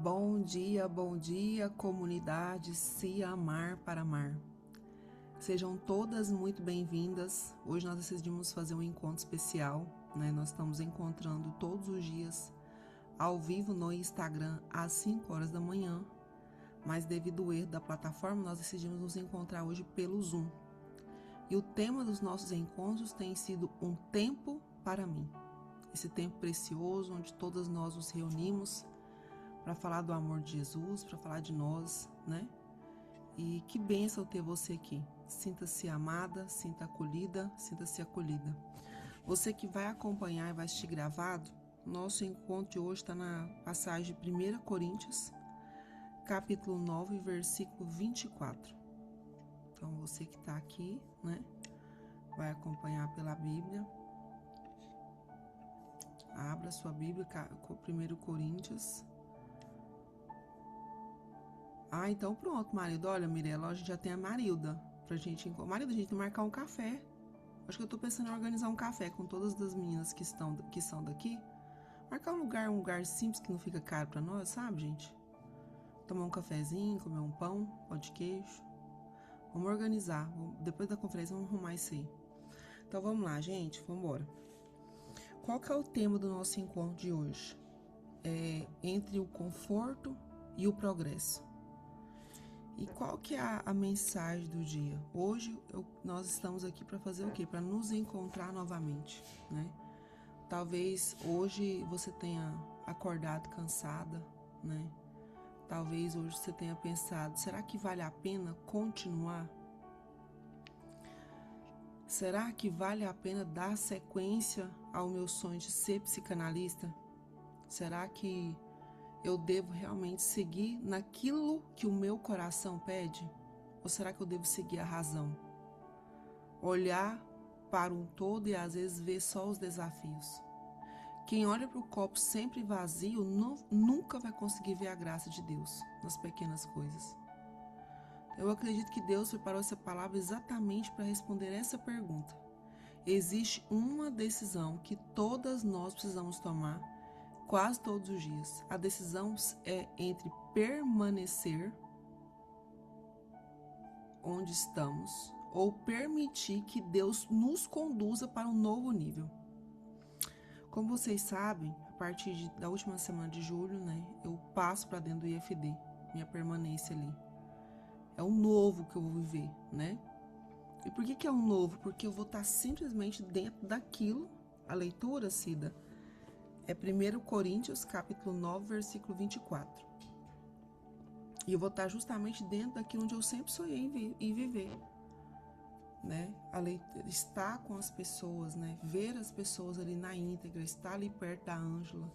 Bom dia, comunidade Se Amar para Amar. Sejam todas muito bem-vindas. Hoje nós decidimos fazer um encontro especial, né? Nós estamos encontrando todos os dias ao vivo no Instagram às 5 horas da manhã, mas devido ao erro da plataforma, nós decidimos nos encontrar hoje pelo Zoom. E o tema dos nossos encontros tem sido um tempo para mim. Esse tempo precioso onde todas nós nos reunimos para falar do amor de Jesus, para falar de nós, né? E que bênção ter você aqui. Sinta-se amada, sinta acolhida, sinta-se acolhida. Você que vai acompanhar e vai assistir gravado, nosso encontro de hoje está na passagem de 1 Coríntios, capítulo 9, versículo 24. Então, você que está aqui, né, vai acompanhar pela Bíblia. Abra sua Bíblia, 1 Coríntios. Então pronto, marido. Olha, Mirella, a gente já tem a Marilda pra gente... Marilda, a gente tem que marcar um café. Acho que eu tô pensando em organizar um café com todas as meninas que são daqui. Marcar um lugar simples que não fica caro pra nós, sabe, gente? Tomar um cafezinho, comer um pão de queijo. Vamos organizar. Depois da conferência, vamos arrumar isso aí. Então vamos lá, gente. Vamos embora. Qual que é o tema do nosso encontro de hoje? É entre o conforto e o progresso. E qual que é a mensagem do dia? Hoje nós estamos aqui para fazer o quê? Para nos encontrar novamente, né? Talvez hoje você tenha acordado cansada, né? Talvez hoje você tenha pensado, será que vale a pena continuar? Será que vale a pena dar sequência ao meu sonho de ser psicanalista? Será que eu devo realmente seguir naquilo que o meu coração pede? Ou será que eu devo seguir a razão? Olhar para um todo e às vezes ver só os desafios. Quem olha para o copo sempre vazio nunca vai conseguir ver a graça de Deus nas pequenas coisas. Eu acredito que Deus preparou essa palavra exatamente para responder essa pergunta. Existe uma decisão que todas nós precisamos tomar quase todos os dias. A decisão é entre permanecer onde estamos ou permitir que Deus nos conduza para um novo nível. Como vocês sabem, a partir da última semana de julho, né, eu passo para dentro do IFD, minha permanência ali. É um novo que eu vou viver, né? E por que é um novo? Porque eu vou estar simplesmente dentro daquilo. A leitura, Cida, é 1 Coríntios, capítulo 9, versículo 24. E eu vou estar justamente dentro daquilo onde eu sempre sonhei em viver, né? Estar com as pessoas, né? Ver as pessoas ali na íntegra, estar ali perto da Ângela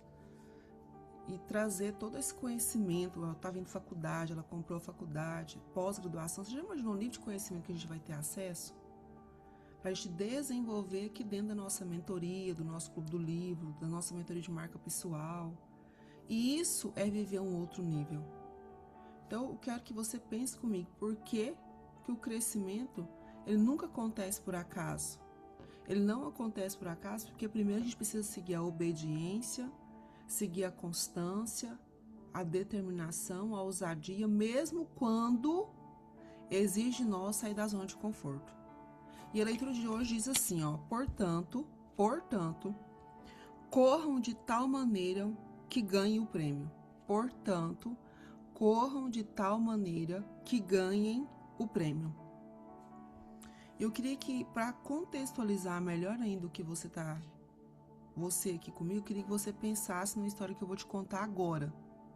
e trazer todo esse conhecimento. Ela estava em faculdade, ela comprou a faculdade, pós-graduação. Você já imaginou o nível de conhecimento que a gente vai ter acesso? Para a gente desenvolver aqui dentro da nossa mentoria, do nosso clube do livro, da nossa mentoria de marca pessoal. E isso é viver um outro nível. Então, eu quero que você pense comigo, por que o crescimento, ele nunca acontece por acaso? Ele não acontece por acaso porque primeiro a gente precisa seguir a obediência, seguir a constância, a determinação, a ousadia, mesmo quando exige nós sair da zona de conforto. E a leitura de hoje diz assim, portanto, corram de tal maneira que ganhem o prêmio. Portanto, corram de tal maneira que ganhem o prêmio. Eu queria que, para contextualizar melhor ainda o que você aqui comigo, eu queria que você pensasse na história que eu vou te contar agora.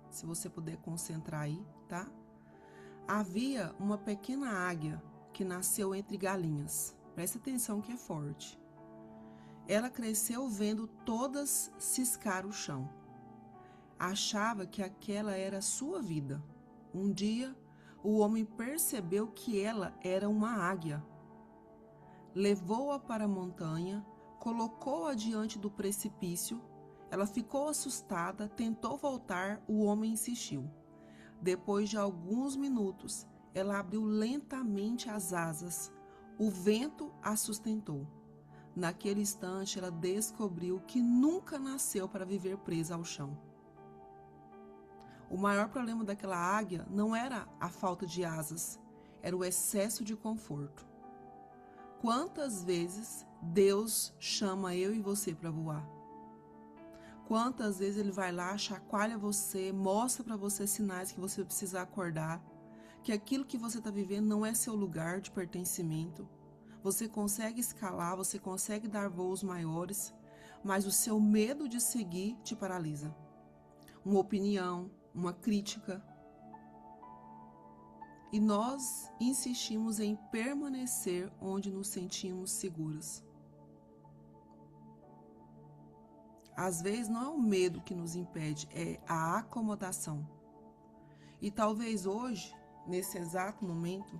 Se você puder concentrar aí, tá? Havia uma pequena águia que nasceu entre galinhas. Presta atenção que é forte. Ela cresceu vendo todas ciscar o chão. Achava que aquela era a sua vida. Um dia, o homem percebeu que ela era uma águia. Levou-a para a montanha, colocou-a diante do precipício. Ela ficou assustada, tentou voltar, o homem insistiu. Depois de alguns minutos, ela abriu lentamente as asas. O vento a sustentou. Naquele instante, ela descobriu que nunca nasceu para viver presa ao chão. O maior problema daquela águia não era a falta de asas, era o excesso de conforto. Quantas vezes Deus chama eu e você para voar? Quantas vezes Ele vai lá, chacoalha você, mostra para você sinais que você precisa acordar, que aquilo que você está vivendo não é seu lugar de pertencimento. Você consegue escalar, você consegue dar voos maiores, mas o seu medo de seguir te paralisa. Uma opinião, uma crítica. E nós insistimos em permanecer onde nos sentimos seguros. Às vezes não é o medo que nos impede, é a acomodação. E talvez hoje, nesse exato momento,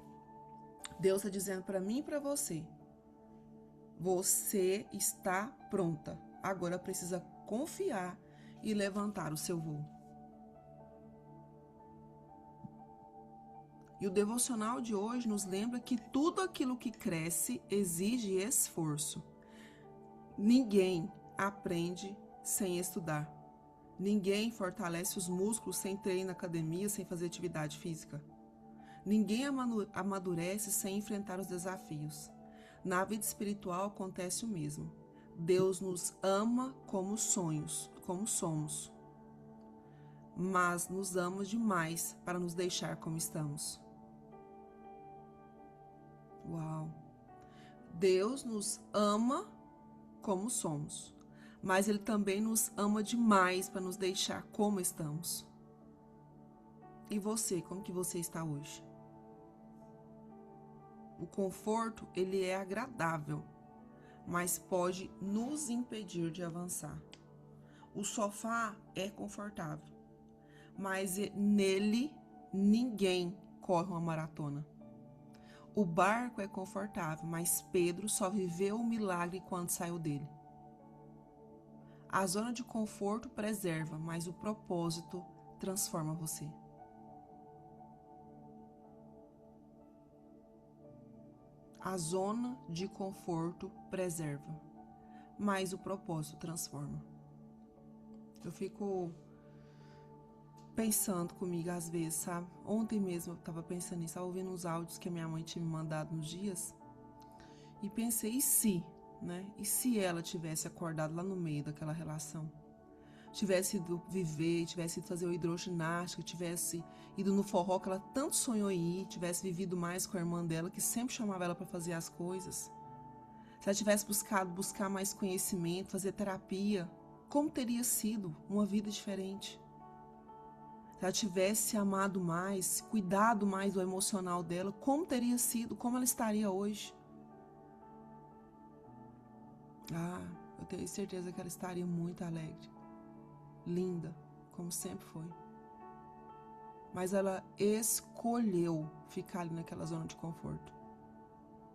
Deus está dizendo para mim e para você: você está pronta. Agora precisa confiar e levantar o seu voo. E o devocional de hoje nos lembra que tudo aquilo que cresce exige esforço. Ninguém aprende sem estudar. Ninguém fortalece os músculos sem treinar na academia, sem fazer atividade física. Ninguém amadurece sem enfrentar os desafios. Na vida espiritual acontece o mesmo. Deus nos ama como somos, mas nos ama demais para nos deixar como estamos. Uau! Deus nos ama como somos, mas Ele também nos ama demais para nos deixar como estamos. E você, como que você está hoje? O conforto, ele é agradável, mas pode nos impedir de avançar. O sofá é confortável, mas nele ninguém corre uma maratona. O barco é confortável, mas Pedro só viveu o milagre quando saiu dele. A zona de conforto preserva, mas o propósito transforma você. A zona de conforto preserva, mas o propósito transforma. Eu fico pensando comigo às vezes, sabe? Ontem mesmo eu estava pensando nisso, estava ouvindo uns áudios que a minha mãe tinha me mandado nos dias. E pensei, e se, né? E se ela tivesse acordado lá no meio daquela relação? Tivesse ido viver, tivesse ido fazer o hidroginástica, tivesse ido no forró que ela tanto sonhou em ir, tivesse vivido mais com a irmã dela, que sempre chamava ela para fazer as coisas. Se ela tivesse buscar mais conhecimento, fazer terapia, como teria sido uma vida diferente? Se ela tivesse amado mais, cuidado mais do emocional dela, como teria sido, como ela estaria hoje? Eu tenho certeza que ela estaria muito alegre, linda, como sempre foi. Mas ela escolheu ficar ali naquela zona de conforto,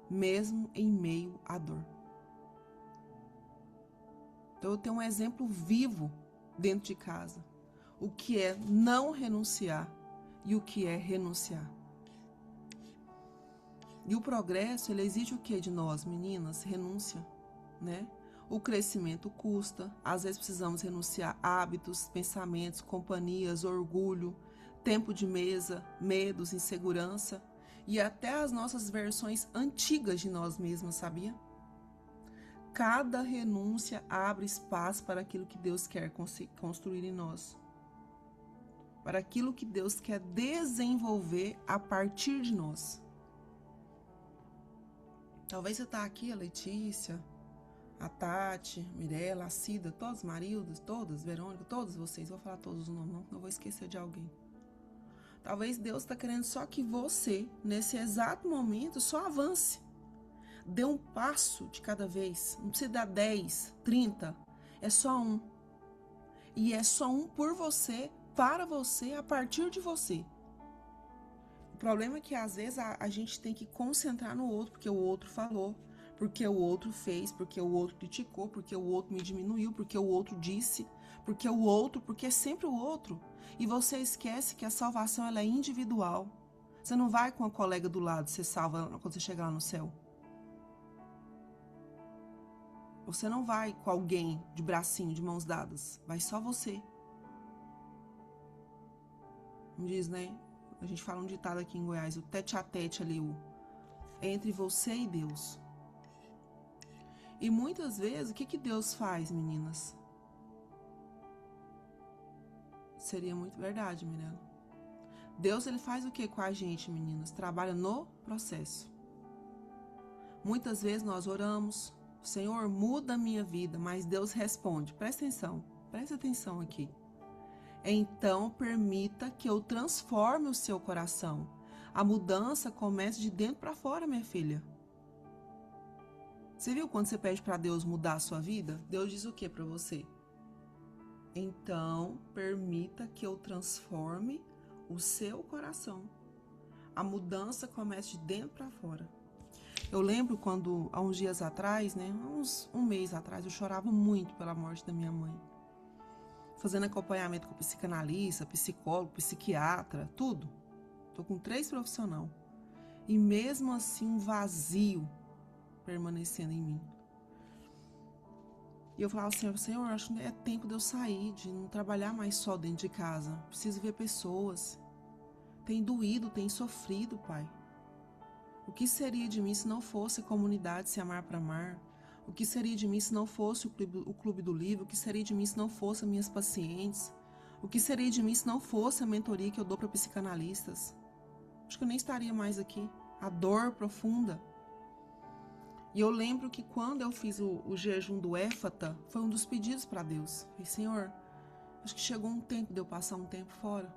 mesmo em meio à dor. Então eu tenho um exemplo vivo dentro de casa. O que é não renunciar e o que é renunciar. E o progresso, ele exige o que de nós, meninas? Renúncia, né? O crescimento custa, às vezes precisamos renunciar a hábitos, pensamentos, companhias, orgulho, tempo de mesa, medos, insegurança e até as nossas versões antigas de nós mesmas, sabia? Cada renúncia abre espaço para aquilo que Deus quer construir em nós. Para aquilo que Deus quer desenvolver a partir de nós. Talvez você está aqui, a Letícia, a Tati, a Mirella, a Cida, todos, Marildas, todas, Verônica, todos vocês. Vou falar todos os nomes, não vou esquecer de alguém. Talvez Deus está querendo só que você, nesse exato momento, só avance. Dê um passo de cada vez. Não precisa dar 10, 30. É só um. E é só um por você, para você, a partir de você. O problema é que às vezes a gente tem que concentrar no outro, porque o outro falou, porque o outro fez, porque o outro criticou, porque o outro me diminuiu, porque o outro disse, porque é sempre o outro. E você esquece que a salvação ela é individual. Você não vai com a colega do lado, você salva quando você chegar lá no céu. Você não vai com alguém de bracinho, de mãos dadas. Vai só você. como diz, né? A gente fala um ditado aqui em Goiás, o tete a tete ali, entre você e Deus. E muitas vezes, o que Deus faz, meninas? Seria muito verdade, Mirella. Deus, ele faz o que com a gente, meninas? Trabalha no processo. Muitas vezes nós oramos, Senhor, muda a minha vida, mas Deus responde, presta atenção aqui. Então, permita que eu transforme o seu coração. A mudança começa de dentro para fora, minha filha. Você viu quando você pede para Deus mudar a sua vida? Deus diz o que para você? Então, permita que eu transforme o seu coração. A mudança começa de dentro para fora. Eu lembro quando, há uns dias atrás, né, um mês atrás, eu chorava muito pela morte da minha mãe. Fazendo acompanhamento com psicanalista, psicólogo, psiquiatra, tudo. Tô com 3 profissionais. E mesmo assim, um vazio permanecendo em mim. E eu falava assim, Senhor, acho que é tempo de eu sair, de não trabalhar mais só dentro de casa. Preciso ver pessoas. Tem doído, tem sofrido, Pai. O que seria de mim se não fosse comunidade Se Amar para Amar? O que seria de mim se não fosse o Clube do Livro? O que seria de mim se não fosse as minhas pacientes? O que seria de mim se não fosse a mentoria que eu dou para psicanalistas? Acho que eu nem estaria mais aqui. A dor profunda. E eu lembro que quando eu fiz o jejum do Éfata, foi um dos pedidos para Deus. Falei, Senhor, acho que chegou um tempo de eu passar um tempo fora.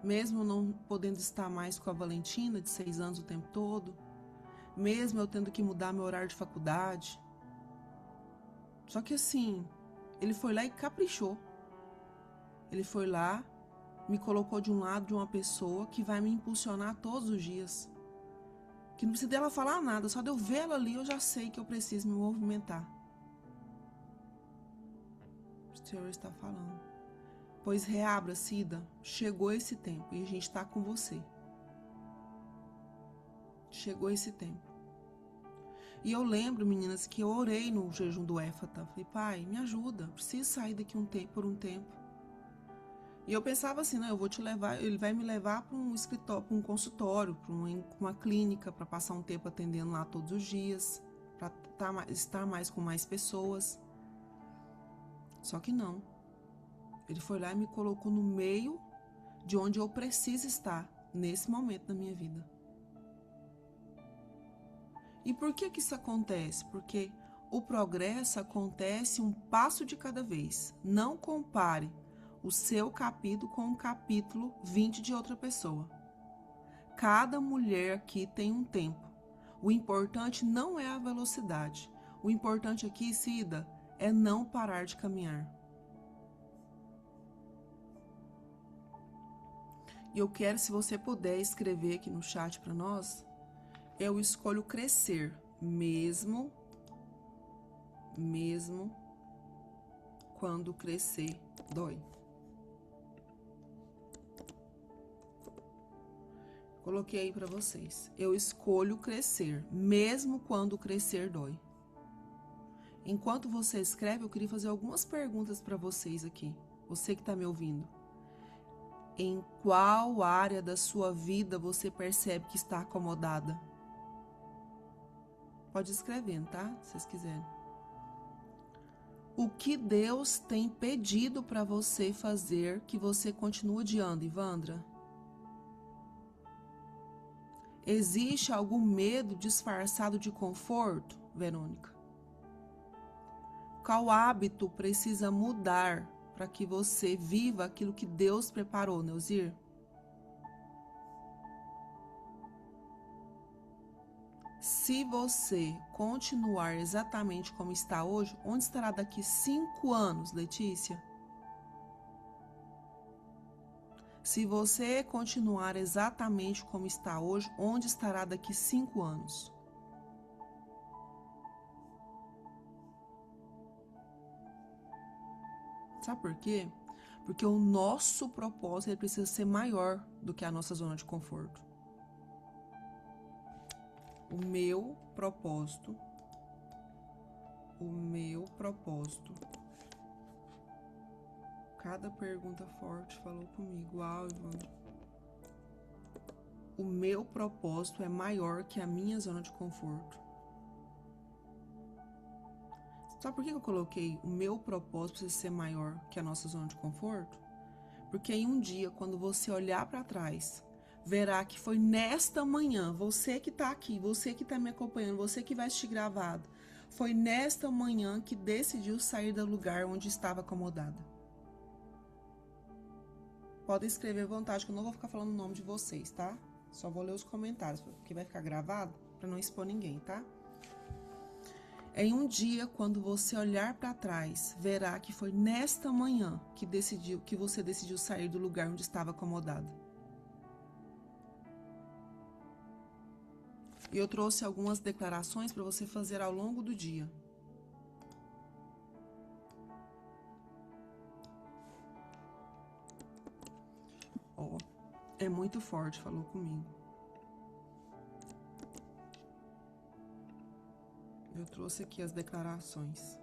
Mesmo não podendo estar mais com a Valentina, de 6 anos o tempo todo. Mesmo eu tendo que mudar meu horário de faculdade. Só que assim, ele foi lá e caprichou. Ele foi lá, me colocou de um lado de uma pessoa que vai me impulsionar todos os dias. Que não precisa dela falar nada, só de eu ver ela ali, eu já sei que eu preciso me movimentar. O Senhor está falando. Pois reabra, Cida, chegou esse tempo e a gente está com você. Chegou esse tempo. E eu lembro, meninas, que eu orei no jejum do Éfata. Falei, Pai, me ajuda, preciso sair daqui por um tempo. E eu pensava assim, não, eu vou te levar, ele vai me levar para um escritório, para um consultório, para uma clínica, para passar um tempo atendendo lá todos os dias, para estar mais com mais pessoas. Só que não. Ele foi lá e me colocou no meio de onde eu preciso estar nesse momento da minha vida. E por que isso acontece? Porque o progresso acontece um passo de cada vez. Não compare o seu capítulo com o capítulo 20 de outra pessoa. Cada mulher aqui tem um tempo. O importante não é a velocidade. O importante aqui, Cida, é não parar de caminhar. E eu quero, se você puder escrever aqui no chat para nós, eu escolho crescer, mesmo quando crescer dói. Coloquei aí para vocês. Eu escolho crescer, mesmo quando crescer dói. Enquanto você escreve, eu queria fazer algumas perguntas para vocês aqui. Você que está me ouvindo. Em qual área da sua vida você percebe que está acomodada? Pode escrever, tá? Se vocês quiserem. O que Deus tem pedido para você fazer que você continua adiando, Ivandra? Existe algum medo disfarçado de conforto, Verônica? Qual hábito precisa mudar para que você viva aquilo que Deus preparou, Neuzir? Se você continuar exatamente como está hoje, onde estará daqui 5 anos, Letícia? Se você continuar exatamente como está hoje, onde estará daqui 5 anos? Sabe por quê? Porque o nosso propósito ele precisa ser maior do que a nossa zona de conforto. O meu propósito Cada pergunta forte falou comigo. Uau, Evandro. O meu propósito é maior que a minha zona de conforto. Sabe por que eu coloquei o meu propósito precisa ser maior que a nossa zona de conforto? Porque em um dia, quando você olhar para trás, verá que foi nesta manhã, você que está aqui, você que está me acompanhando, você que vai assistir gravado, foi nesta manhã que decidiu sair do lugar onde estava acomodada. Podem escrever à vontade, que eu não vou ficar falando o nome de vocês, tá? Só vou ler os comentários, porque vai ficar gravado para não expor ninguém, tá? Em um dia, quando você olhar para trás, verá que foi nesta manhã que você decidiu sair do lugar onde estava acomodado. E eu trouxe algumas declarações para você fazer ao longo do dia. Ó, é muito forte, falou comigo. Eu trouxe aqui as declarações.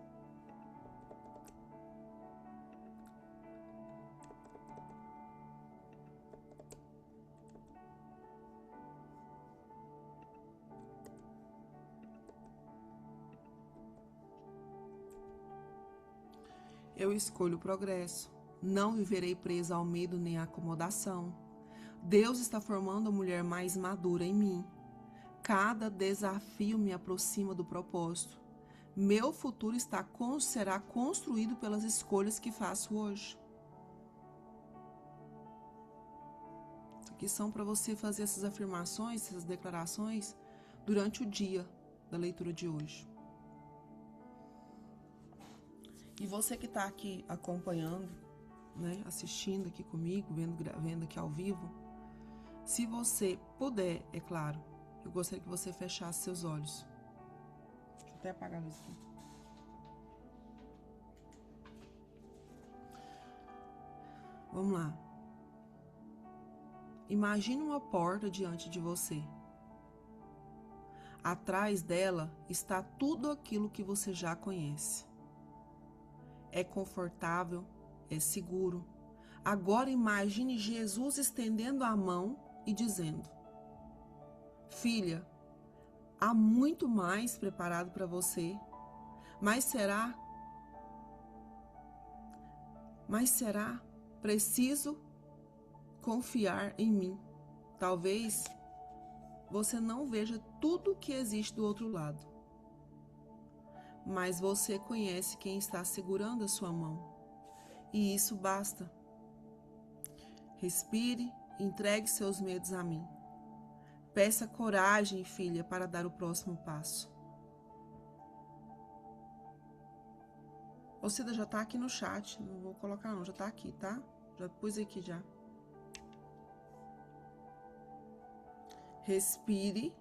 Eu escolho o progresso. Não viverei presa ao medo nem à acomodação. Deus está formando a mulher mais madura em mim. Cada desafio me aproxima do propósito. Meu futuro será construído pelas escolhas que faço hoje. Isso aqui são para você fazer essas afirmações, essas declarações durante o dia da leitura de hoje. E você que está aqui acompanhando, né, assistindo aqui comigo, vendo aqui ao vivo, se você puder, é claro, eu gostaria que você fechasse seus olhos. Deixa eu até apagar a luz aqui. Vamos lá. Imagine uma porta diante de você. Atrás dela está tudo aquilo que você já conhece. É confortável, é seguro. Agora imagine Jesus estendendo a mão e dizendo: filha, há muito mais preparado para você, mas será preciso confiar em mim. Talvez você não veja tudo o que existe do outro lado, mas você conhece quem está segurando a sua mão, e isso basta. Respire, entregue seus medos a mim. Peça coragem, filha, para dar o próximo passo. O Cida já tá aqui no chat, não vou colocar não, já tá aqui, tá? Já pus aqui já. Respire,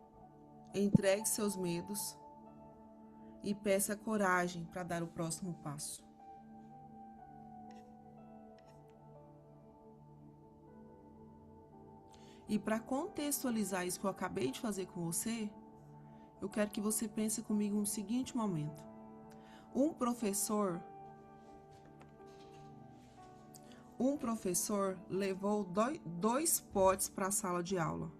entregue seus medos e peça coragem para dar o próximo passo. E para contextualizar isso que eu acabei de fazer com você, eu quero que você pense comigo no seguinte momento. Um professor levou dois potes para a sala de aula.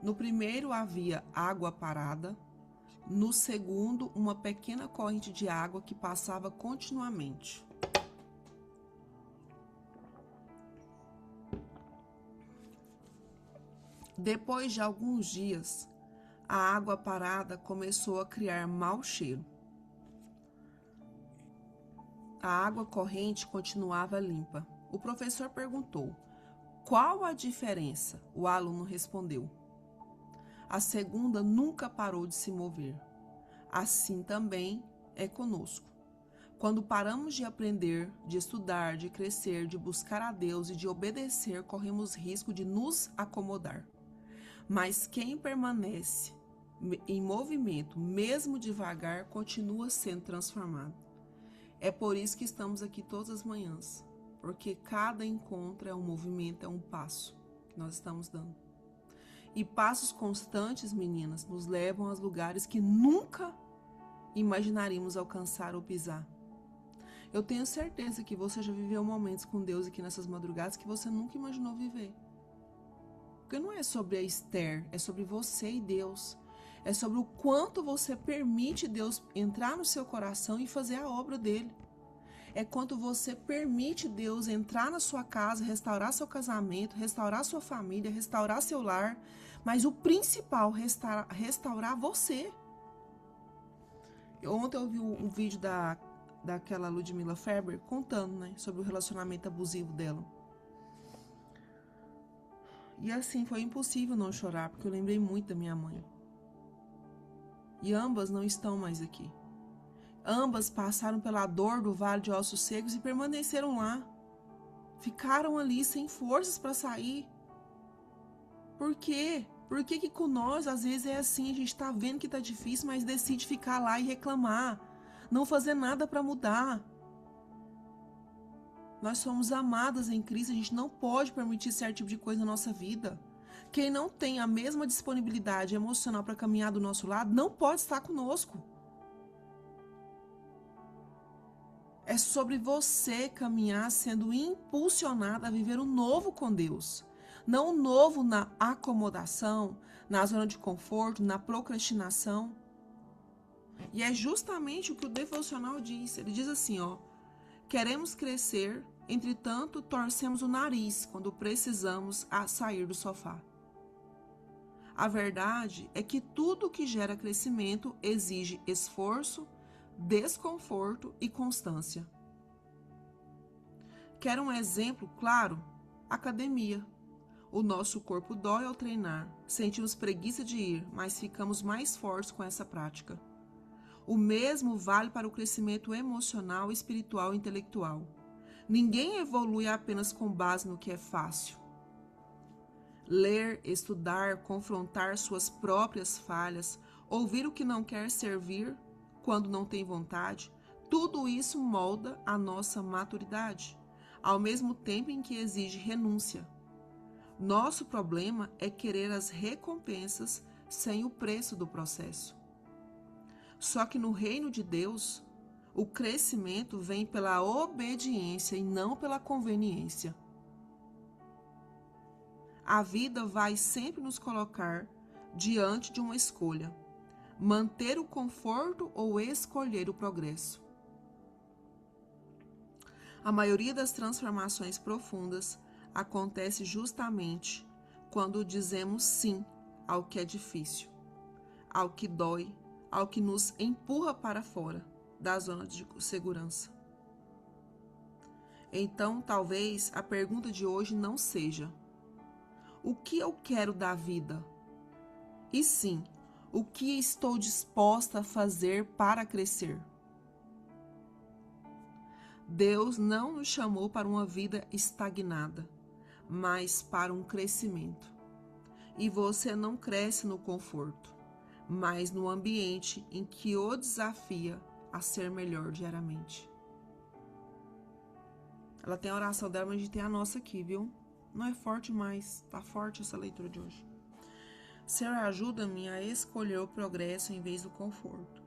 No primeiro havia água parada, no segundo uma pequena corrente de água que passava continuamente. Depois de alguns dias, a água parada começou a criar mau cheiro. A água corrente continuava limpa. O professor perguntou: qual a diferença? O aluno respondeu: a segunda nunca parou de se mover. Assim também é conosco. Quando paramos de aprender, de estudar, de crescer, de buscar a Deus e de obedecer, corremos risco de nos acomodar. Mas quem permanece em movimento, mesmo devagar, continua sendo transformado. É por isso que estamos aqui todas as manhãs, porque cada encontro é um movimento, é um passo que nós estamos dando. E passos constantes, meninas, nos levam aos lugares que nunca imaginaríamos alcançar ou pisar. Eu tenho certeza que você já viveu momentos com Deus aqui nessas madrugadas que você nunca imaginou viver. Porque não é sobre a Esther, é sobre você e Deus. É sobre o quanto você permite Deus entrar no seu coração e fazer a obra dele. É quanto você permite Deus entrar na sua casa, restaurar seu casamento, restaurar sua família, restaurar seu lar. Mas o principal, restaurar você. Ontem eu vi um vídeo daquela Ludmilla Ferber contando, né, sobre o relacionamento abusivo dela. E assim, foi impossível não chorar, porque eu lembrei muito da minha mãe. E ambas não estão mais aqui. Ambas passaram pela dor do Vale de Ossos Secos e permaneceram lá. Ficaram ali sem forças para sair. Por quê? Por que com nós, às vezes, é assim? A gente tá vendo que tá difícil, mas decide ficar lá e reclamar. Não fazer nada para mudar. Nós somos amadas em Cristo, a gente não pode permitir certo tipo de coisa na nossa vida. Quem não tem a mesma disponibilidade emocional para caminhar do nosso lado, não pode estar conosco. É sobre você caminhar sendo impulsionado a viver o novo com Deus. Não o novo na acomodação, na zona de conforto, na procrastinação. E é justamente o que o devocional diz. Ele diz assim, ó: queremos crescer, entretanto, torcemos o nariz quando precisamos sair do sofá. A verdade é que tudo que gera crescimento exige esforço, desconforto e constância. Quer um exemplo claro? Academia. O nosso corpo dói ao treinar, sentimos preguiça de ir, mas ficamos mais fortes com essa prática. O mesmo vale para o crescimento emocional, espiritual e intelectual. Ninguém evolui apenas com base no que é fácil. Ler, estudar, confrontar suas próprias falhas, ouvir o que não quer servir quando não tem vontade, tudo isso molda a nossa maturidade, ao mesmo tempo em que exige renúncia. Nosso problema é querer as recompensas sem o preço do processo. Só que no reino de Deus, o crescimento vem pela obediência e não pela conveniência. A vida vai sempre nos colocar diante de uma escolha: manter o conforto ou escolher o progresso. A maioria das transformações profundas acontece justamente quando dizemos sim ao que é difícil, ao que dói, ao que nos empurra para fora da zona de segurança. Então, talvez a pergunta de hoje não seja: o que eu quero da vida? E sim, o que estou disposta a fazer para crescer? Deus não nos chamou para uma vida estagnada, mas para um crescimento. E você não cresce no conforto, mas no ambiente em que o desafia a ser melhor diariamente. Ela tem a oração dela, mas a gente tem a nossa aqui, viu? Não é forte, mas tá forte essa leitura de hoje. Senhor, ajuda-me a escolher o progresso em vez do conforto.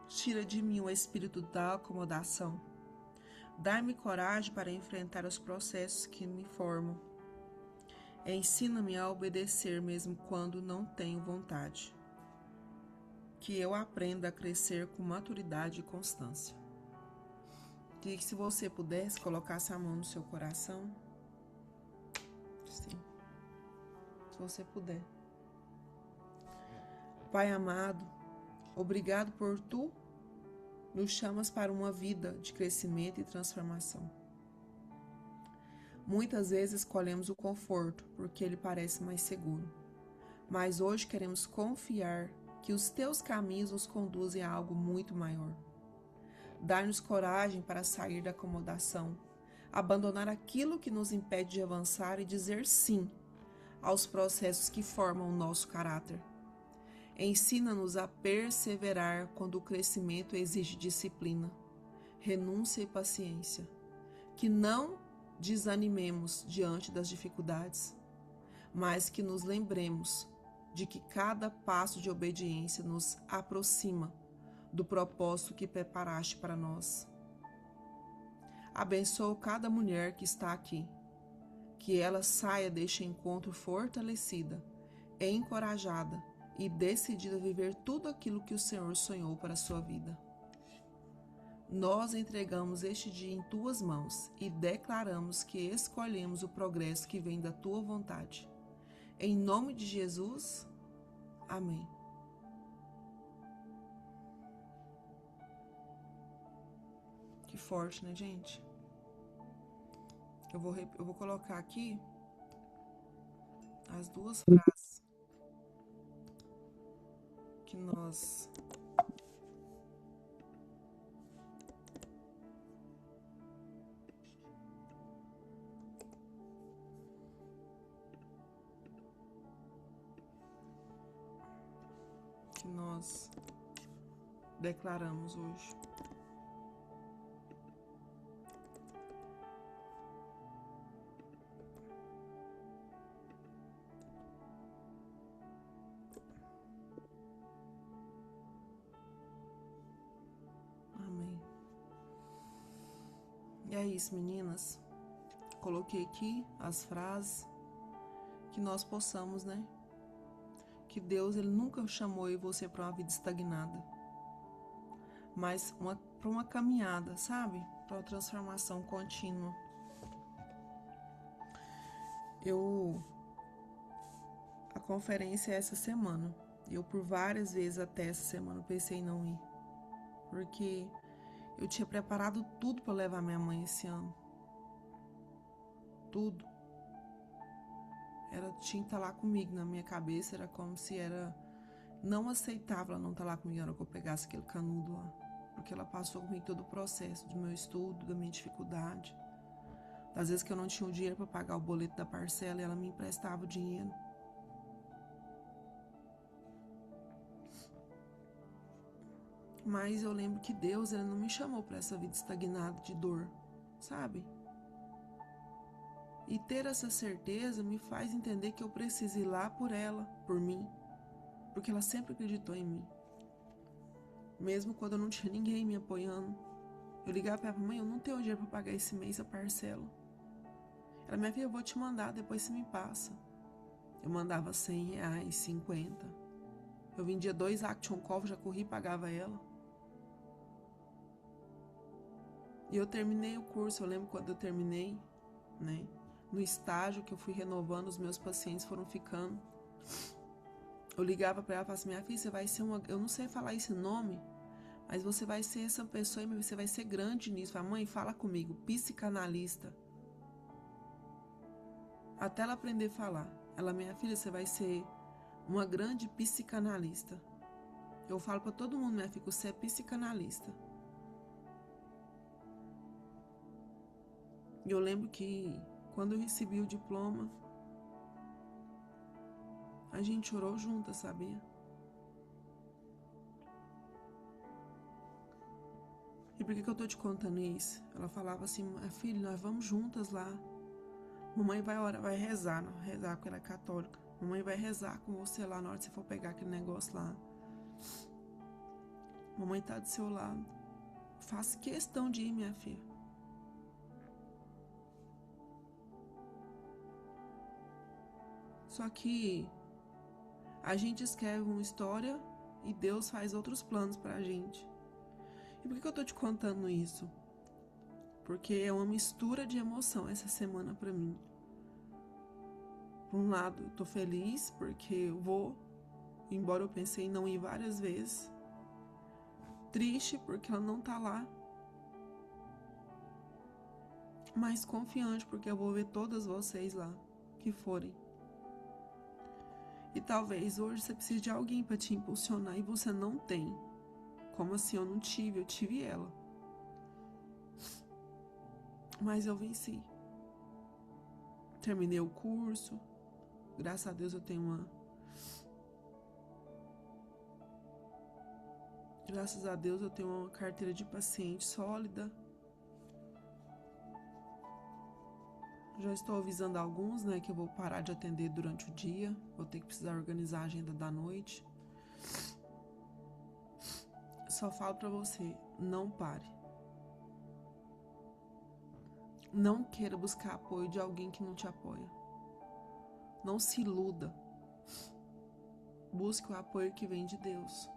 Tira de mim o espírito da acomodação. Dá-me coragem para enfrentar os processos que me formam. Ensina-me a obedecer mesmo quando não tenho vontade. Que eu aprenda a crescer com maturidade e constância. Queria que, se você pudesse, colocasse a mão no seu coração. Sim. Se você puder. Pai amado, obrigado por Tu nos chamas para uma vida de crescimento e transformação. Muitas vezes escolhemos o conforto porque ele parece mais seguro. Mas hoje queremos confiar que os Teus caminhos nos conduzem a algo muito maior. Dá-nos coragem para sair da acomodação, abandonar aquilo que nos impede de avançar e dizer sim aos processos que formam o nosso caráter. Ensina-nos a perseverar quando o crescimento exige disciplina, renúncia e paciência. Que não desanimemos diante das dificuldades, mas que nos lembremos de que cada passo de obediência nos aproxima do propósito que preparaste para nós. Abençoa cada mulher que está aqui, que ela saia deste encontro fortalecida, encorajada e decidida a viver tudo aquilo que o Senhor sonhou para a sua vida. Nós entregamos este dia em tuas mãos e declaramos que escolhemos o progresso que vem da tua vontade. Em nome de Jesus, amém. Que forte, né, gente? Eu vou colocar aqui as duas frases que nós declaramos hoje. Amém. E é isso, meninas. Coloquei aqui as frases que nós possamos, né? Que Deus, Ele nunca chamou eu e você para uma vida estagnada, mas para uma caminhada, sabe? Para uma transformação contínua. A conferência é essa semana. Eu, por várias vezes até essa semana, pensei em não ir. Porque eu tinha preparado tudo para levar minha mãe esse ano. Tudo. Ela tinha que estar lá comigo na minha cabeça. Era como se era não aceitável ela não estar lá comigo na hora que eu pegasse aquele canudo lá. Porque ela passou comigo todo o processo do meu estudo, da minha dificuldade. Das vezes que eu não tinha o dinheiro para pagar o boleto da parcela e ela me emprestava o dinheiro. Mas eu lembro que Deus, Ele não me chamou para essa vida estagnada de dor, sabe? E ter essa certeza me faz entender que eu preciso ir lá por ela, por mim, porque ela sempre acreditou em mim. Mesmo quando eu não tinha ninguém me apoiando, eu ligava para ela: mãe, eu não tenho dinheiro para pagar esse mês a parcela. Ela: minha filha, eu vou te mandar, depois você me passa. Eu mandava R$100, 50. Eu vendia 2 Action Coffee, já corri e pagava ela. E eu terminei o curso, eu lembro quando eu terminei, né? No estágio que eu fui renovando, os meus pacientes foram ficando. Eu ligava para ela e falava assim: minha filha, você vai ser uma... Eu não sei falar esse nome, mas você vai ser essa pessoa e você vai ser grande nisso. Falei: mãe, fala comigo, psicanalista. Até ela aprender a falar. Ela: minha filha, você vai ser uma grande psicanalista. Eu falo para todo mundo: minha filha, você é psicanalista. E eu lembro que quando eu recebi o diploma, a gente chorou junta, sabia? E por que eu tô te contando isso? Ela falava assim: filho, nós vamos juntas lá. Mamãe vai orar, vai rezar, não, rezar porque ela é católica. Mamãe vai rezar com você lá na hora que você for pegar aquele negócio lá. Mamãe tá do seu lado. Faça questão de ir, minha filha. Só que a gente escreve uma história e Deus faz outros planos pra gente. E por que eu tô te contando isso? Porque é uma mistura de emoção essa semana pra mim. Por um lado, eu tô feliz porque eu vou, embora eu pensei em não ir várias vezes. Triste porque ela não tá lá. Mas confiante porque eu vou ver todas vocês lá que forem. E talvez hoje você precise de alguém para te impulsionar e você não tem. Como assim eu não tive? Eu tive ela. Mas eu venci. Terminei o curso. Graças a Deus eu tenho uma... Graças a Deus eu tenho uma carteira de paciente sólida. Já estou avisando alguns, né, que eu vou parar de atender durante o dia. Vou ter que precisar organizar a agenda da noite. só falo pra você, não pare. Não queira buscar apoio de alguém que não te apoia. Não se iluda. Busque o apoio que vem de Deus.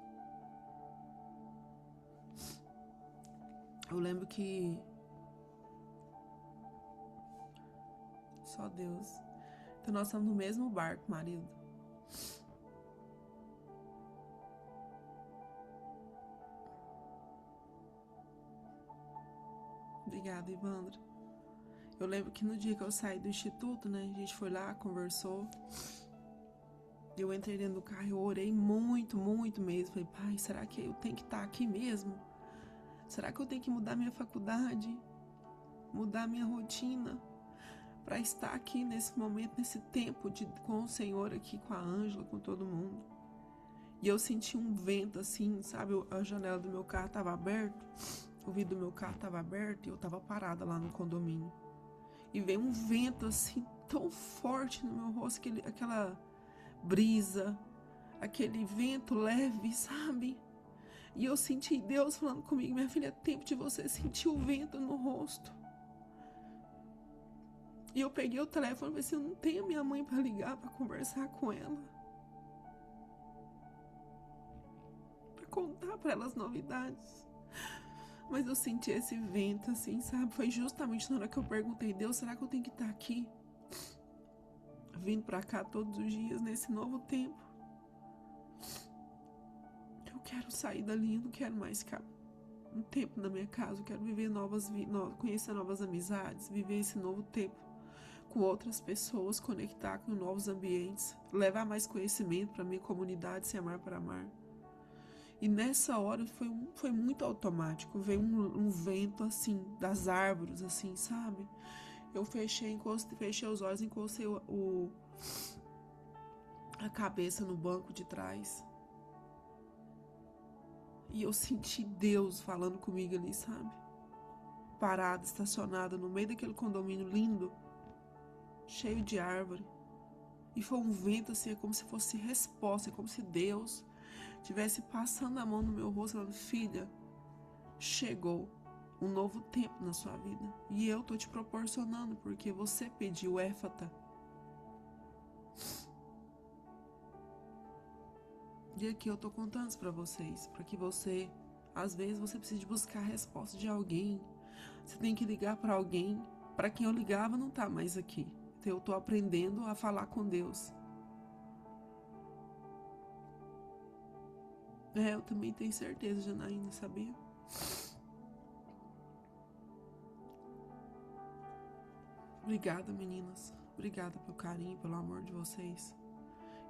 Eu lembro que só Deus. Então nós estamos no mesmo barco, marido. Obrigada, Ivandra. Eu lembro que no dia que eu saí do instituto, né, a gente foi lá, conversou. Eu entrei dentro do carro e eu orei muito, muito mesmo. Falei, pai, será que eu tenho que estar aqui mesmo? Será que eu tenho que mudar minha faculdade? Mudar minha rotina? Para estar aqui nesse momento, nesse tempo com o Senhor aqui, com a Ângela, com todo mundo. E eu senti um vento assim, sabe? A janela do meu carro estava aberta, o vidro do meu carro estava aberto e eu estava parada lá no condomínio. E veio um vento assim, tão forte no meu rosto, aquela brisa, aquele vento leve, sabe? E eu senti Deus falando comigo, minha filha, é tempo de você sentir o vento no rosto. E eu peguei o telefone e falei assim, eu não tenho minha mãe para ligar, para conversar com ela. Para contar para ela as novidades. Mas eu senti esse vento assim, sabe? Foi justamente na hora que eu perguntei, Deus, será que eu tenho que estar aqui? Vindo para cá todos os dias, nesse novo tempo. Eu quero sair dali, eu não quero mais ficar um tempo na minha casa. Eu quero viver conhecer novas amizades, viver esse novo tempo com outras pessoas, conectar com novos ambientes, levar mais conhecimento para minha comunidade, se amar para amar. E nessa hora foi muito automático, veio um vento assim, das árvores, assim, sabe? Eu fechei os olhos, encostei a cabeça no banco de trás. E eu senti Deus falando comigo ali, sabe? Parada, estacionada no meio daquele condomínio lindo, cheio de árvore. E foi um vento assim, é como se fosse resposta, é como se Deus estivesse passando a mão no meu rosto, falando, filha, chegou um novo tempo na sua vida. E eu tô te proporcionando, porque você pediu éfata. E aqui eu tô contando isso pra vocês, para que você, às vezes, você precisa de buscar a resposta de alguém. Você tem que ligar para alguém. Para quem eu ligava não tá mais aqui. Então eu tô aprendendo a falar com Deus. Eu também tenho certeza, Janaína, sabia? Obrigada, meninas. Obrigada pelo carinho, pelo amor de vocês.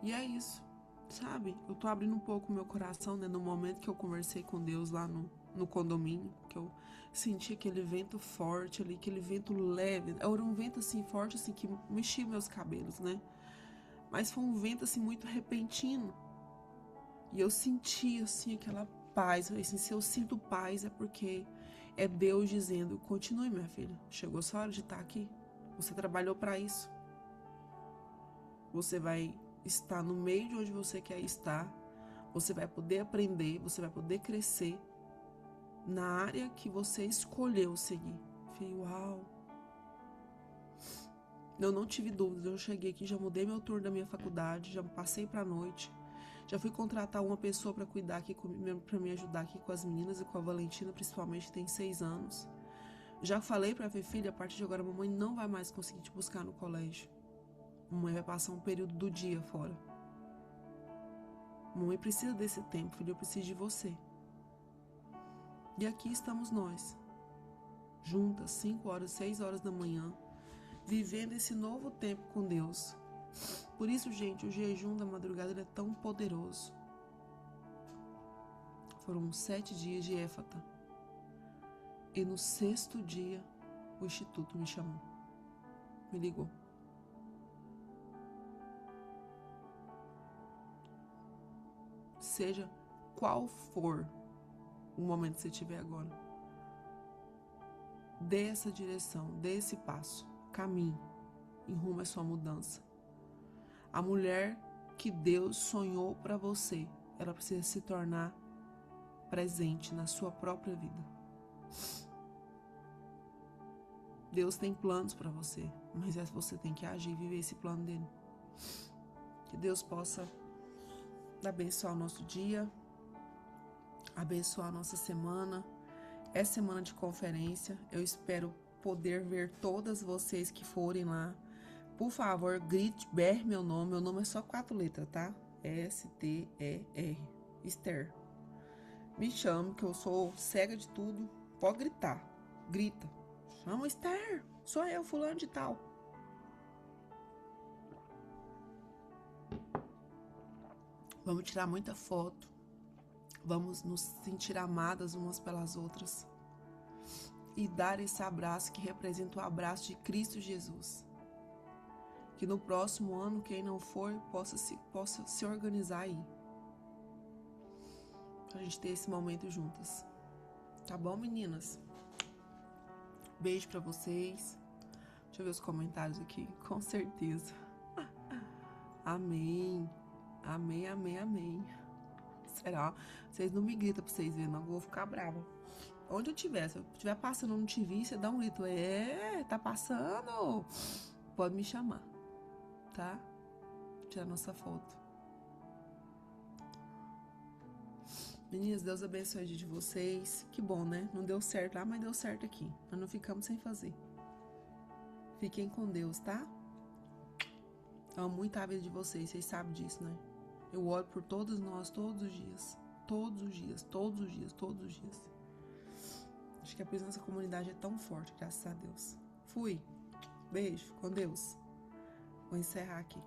E é isso, sabe? Eu tô abrindo um pouco o meu coração, né? No momento que eu conversei com Deus lá no condomínio, que eu senti aquele vento forte ali, aquele vento leve. Era um vento assim forte, assim, que mexia meus cabelos, né? Mas foi um vento assim muito repentino. E eu senti assim aquela paz. Assim, se eu sinto paz é porque é Deus dizendo, continue, minha filha. Chegou a sua hora de estar aqui. Você trabalhou para isso. Você vai estar no meio de onde você quer estar. Você vai poder aprender, você vai poder crescer na área que você escolheu seguir. Falei, uau. Eu não tive dúvidas, eu cheguei aqui, já mudei meu turno da minha faculdade, já passei para a noite, já fui contratar uma pessoa para cuidar aqui comigo, para me ajudar aqui com as meninas e com a Valentina, principalmente, que tem 6 anos. Já falei para a filha, a partir de agora a mamãe não vai mais conseguir te buscar no colégio. A mamãe vai passar um período do dia fora. A mamãe precisa desse tempo, filha, eu preciso de você. E aqui estamos nós, juntas, 5 horas, 6 horas da manhã, vivendo esse novo tempo com Deus. Por isso, gente, o jejum da madrugada é tão poderoso. Foram 7 dias de éfata. E no 6º dia, o Instituto me chamou. Me ligou. Seja qual for o momento que você tiver agora, dê essa direção, dê esse passo, caminhe em rumo à sua mudança. A mulher que Deus sonhou para você, ela precisa se tornar presente na sua própria vida. Deus tem planos para você, mas você tem que agir e viver esse plano dele. Que Deus possa abençoar o nosso dia, abençoar a nossa semana. É semana de conferência. Eu espero poder ver todas vocês que forem lá. Por favor, grite, berre meu nome. Meu nome é só 4 letras, tá? S-T-E-R. Esther. Me chame, que eu sou cega de tudo. Pode gritar. Grita. Chama Esther. Sou eu, fulano de tal. Vamos tirar muita foto. Vamos nos sentir amadas umas pelas outras. E dar esse abraço que representa o abraço de Cristo Jesus. Que no próximo ano, quem não for, possa se organizar aí. Pra gente ter esse momento juntas. Tá bom, meninas? Beijo pra vocês. Deixa eu ver os comentários aqui. Com certeza. Amém. Amém, amém, amém. Será? Vocês não me gritam pra vocês verem, não. Eu vou ficar brava. Onde eu estiver, se eu estiver passando e não te vi, você dá um grito. Tá passando? Pode me chamar. Tá? Tirar nossa foto. Meninas, Deus abençoe o dia de vocês. Que bom, né? Não deu certo lá, mas deu certo aqui. Nós não ficamos sem fazer. Fiquem com Deus, tá? Amo muito a vida de vocês sabem disso, né? Eu oro por todos nós, todos os dias. Todos os dias, todos os dias, todos os dias. Acho que a presença da comunidade é tão forte, graças a Deus. Fui. Beijo, com Deus. Vou encerrar aqui.